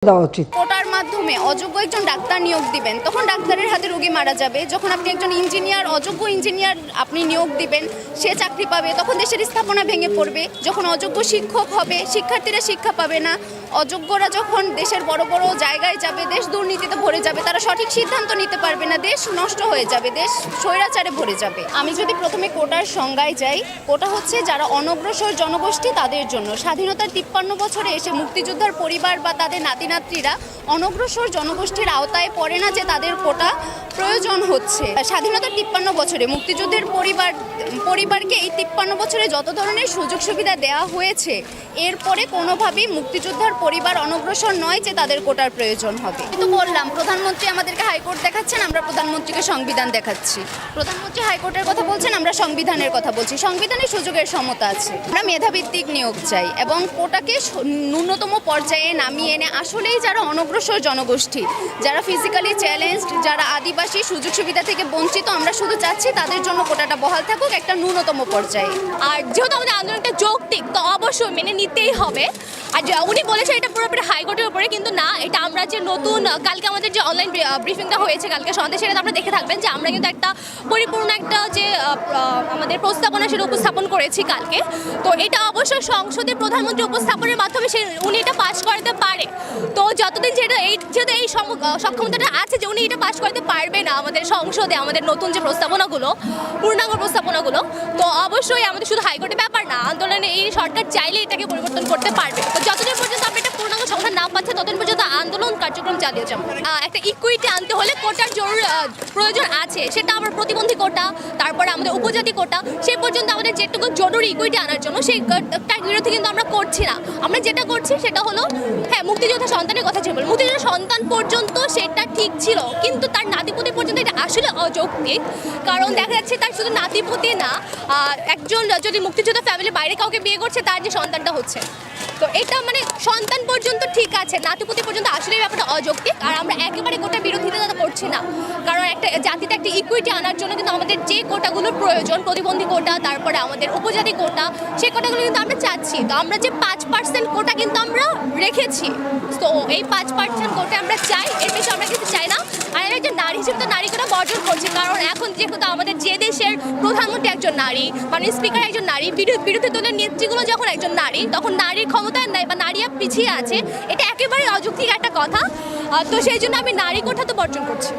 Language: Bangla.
দেওয়া উচিত। কোটার মাধ্যমে অযোগ্য একজন ডাক্তার নিয়োগ দিবেন, তখন ডাক্তারের হাতে রোগী মারা যাবে। যখন আপনি একজন ইঞ্জিনিয়ার, অযোগ্য ইঞ্জিনিয়ার আপনি নিয়োগ দিবেন, সে চাকরি পাবে, তখন দেশের স্থাপনা ভেঙে পড়বে। যখন অযোগ্য শিক্ষক হবে, শিক্ষার্থীরা শিক্ষা পাবে না। অযোগ্যরা যখন দেশের বড় বড় জায়গায় যাবে, দেশ দুর্নীতিতে ভরে যাবে, তারা সঠিক সিদ্ধান্ত নিতে পারবে না, দেশ নষ্ট হয়ে যাবে, দেশ স্বৈরাচারে ভরে যাবে। আমি যদি প্রথমে কোটার সংজ্ঞায় যাই, কোটা হচ্ছে যারা অনগ্রসর জনগোষ্ঠী তাদের জন্য। স্বাধীনতার 53 বছরে এসে মুক্তিযোদ্ধার পরিবার বা তাদের নাতিনাতনিরা অনগ্রসর জনগোষ্ঠীর আওতায় পড়ে না যে তাদের কোটা প্রয়োজন হচ্ছে। স্বাধীনতার 53 বছরে মুক্তিযুদ্ধের পরিবারকে এই 53 বছরে যত ধরনের সুযোগ সুবিধা দেওয়া হয়েছে, এরপরে কোনোভাবেই মুক্তিযোদ্ধার পরিবার অনগ্রসর নয় যে তাদের কোটার প্রয়োজন হবে। কিন্তু বললাম, প্রধানমন্ত্রী আমাদেরকে হাইকোর্ট দেখাচ্ছেন, আমরা প্রধানমন্ত্রীকে সংবিধান দেখাচ্ছি। প্রধানমন্ত্রী হাইকোর্টের কথা বলছেন, আমরা সংবিধানের কথা বলছি। সংবিধানে সুযোগের সমতা আছে। আমরা মেধাভিত্তিক নিয়োগ চাই এবং কোটাকে ন্যূনতম পর্যায়ে নামিয়ে এনে আসলেই যারা অনগ্রসর জনগোষ্ঠী, যারা ফিজিক্যালি চ্যালেঞ্জড, যারা আদিবাসী, সুযোগ সুবিধা থেকে বঞ্চিত, আমরা শুধু চাচ্ছি তাদের জন্য কোটাটা বহাল থাকুক একটা ন্যূনতম পর্যায়ে। আর যেহেতু আমাদের আন্দোলনটা যৌক্তিক, তো অবশ্যই মেনে নিতেই হবে। আর উনি বলেছেন এটা পুরোপুরি হাইকোর্টের উপরে, কিন্তু না, এটা আমরা যে নতুন কালকে আমাদের যে অনলাইন ব্রিফিংটা হয়েছে কালকে সন্ধ্যে, সেটা আপনারা দেখে থাকবেন যে আমরা কিন্তু একটা পরিপূর্ণ একটা যে আমাদের প্রস্তাবনা সেটা উপস্থাপন করেছি কালকে। তো এটা অবশ্যই সংসদে প্রধানমন্ত্রী উপস্থাপনের মাধ্যমে উনি এটা পাস করাতে পারে। তো যতদিন যেহেতু এই সক্ষমতাটা আছে যে উনি এটা পাস করতে পারবে না আমাদের সংসদে, আমাদের নতুন যে প্রস্তাবনাগুলো, পূর্ণাঙ্গ প্রস্তাবনাগুলো, তো অবশ্যই আমাদের শুধু হাইকোর্টের ব্যাপার না, আন্দোলনে এই সরকার চাইলে এটাকে পরিবর্তন করতে পারবে। তো যতদিন পর্যন্ত আমরা এটা পূর্ণাঙ্গ সমাধান না পাচ্ছে, ততদিন পর্যন্ত আন্দোলন কার্যক্রম চালিয়ে যাবো। একটা ইকুইটি আনতে হলে কোটার প্রয়োজন আছে, সেটা আমার প্রতিবন্ধী কোটা, তারপরে আমাদের উপজাতি কোটা, সেই পর্যন্ত আমাদের যেটুকু জরুরি ইকুইটি আনার জন্য সেইটার বিরোধী কিন্তু আমরা করছি না। আমরা যেটা করছি সেটা হলো, হ্যাঁ, মুক্তিযোদ্ধা সন্তানের কথা ছিল, মুক্তিযোদ্ধা সন্তান পর্যন্ত সেটা ঠিক ছিল, কিন্তু তার নাতিপুতি পর্যন্ত এটা আসলে অযৌক্তিক। কারণ দেখা যাচ্ছে তার শুধু নাতিপুতি না, একজন যদি মুক্তিযোদ্ধা ফ্যামিলির বাইরে কাউকে বিয়ে করছে, তার যে সন্তানটা হচ্ছে, তো এটা মানে সন্তান পর্যন্ত ঠিক আছে, নাতিপুতি পর্যন্ত আসলে ব্যাপারটা অযৌক্তিক। আর আমরা একেবারে কোটা বিরোধিতা করছি না, কারণ একটা জাতিতে একটা ইকুইটি আনার জন্য কিন্তু আমাদের যে কোটাগুলোর প্রয়োজন, প্রতিবন্ধী কোটা, তারপরে আমাদের উপজাতি কোটা, সেই কোটাগুলো কিন্তু আমরা চাচ্ছি। তো আমরা যে 5% কোটা কিন্তু আমরা রেখেছি, তো এই 5% কোটা আমরা চাই, এর বেশি আমরা কিন্তু চাই না। আর একজন নারী হিসেবে তো নারী কোটা বর্জন করছে, কারণ এখন যেহেতু আমাদের যে দেশের প্রধানমন্ত্রী একজন নারী, মানে স্পিকার একজন নারী, বিরোধী দলের নেত্রীগুলো যখন একজন নারী, তখন নারীর ক্ষমতা নেই বা নারীরা পিছিয়ে আছে, এটা একেবারে অযৌক্তিক একটা কথা। তো সেই জন্য আমি নারী কোটা তো বর্জন করছি।